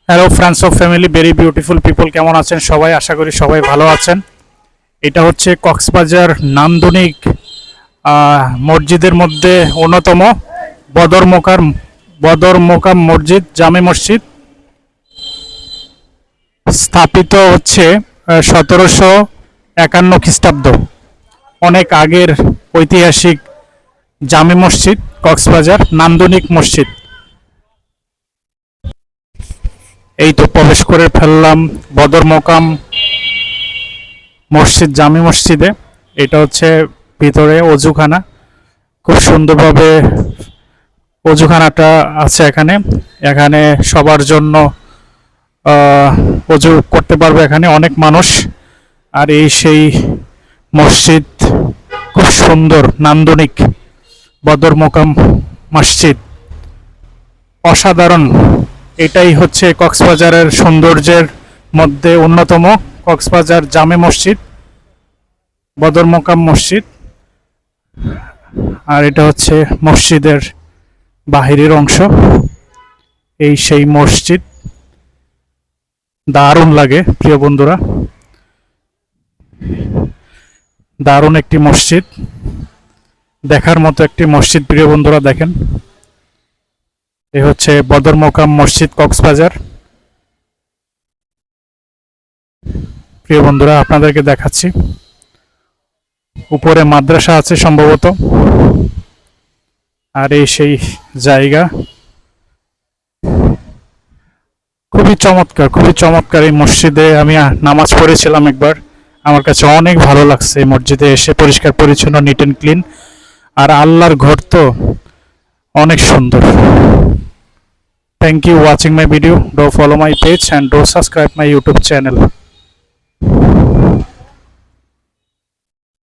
Hello friends of family, very beautiful people, কেমন আছেন সবাই? আশা করি সবাই ভালো আছেন। এটা হচ্ছে কক্সবাজার নান্দনিক মসজিদের মধ্যে অন্যতম বদর মোকাম মসজিদ, জামে মসজিদ। স্থাপিত হচ্ছে 1751 খ্রিস্টাব্দ। অনেক আগের ঐতিহাসিক জামে মসজিদ, কক্সবাজার নান্দনিক মসজিদ। এই তো প্রবেশ করে ফেললাম বদর মোকাম মসজিদ, জামি মসজিদে। এটা হচ্ছে ভিতরে অজুখানা, খুব সুন্দরভাবে অজুখানাটা আছে এখানে। এখানে সবার জন্য অজু করতে পারবে এখানে অনেক মানুষ। আর এই সেই মসজিদ, খুব সুন্দর নান্দনিক বদর মোকাম মসজিদ, অসাধারণ। এটাই হচ্ছে কক্সবাজারের সৌন্দর্যের মধ্যে অন্যতম, কক্সবাজার জামে মসজিদ, বদর মোকাম মসজিদ। আর এটা হচ্ছে মসজিদের বাহিরের অংশ। এই সেই মসজিদ, দারুণ লাগে প্রিয় বন্ধুরা, দারুণ একটি মসজিদ, দেখার মতো একটি মসজিদ প্রিয় বন্ধুরা। দেখেন, এ হচ্ছে বদর মোকাম মসজিদ, কক্সবাজার। প্রিয় বন্ধুরা, আপনাদেরকে দেখাচ্ছি, উপরে মাদ্রাসা আছে সম্ভবত। আর এই সেই জায়গা, খুবই চমৎকার, খুবই চমৎকার। এই মসজিদে আমি নামাজ পড়েছিলাম একবার, আমার কাছে অনেক ভালো লাগছে এই মসজিদে এসে। পরিষ্কার পরিচ্ছন্ন, নিট অ্যান্ড ক্লিন। আর আল্লাহর ঘর তো অনেক সুন্দর। Thank you watching my video. Do follow my page and do subscribe my YouTube channel.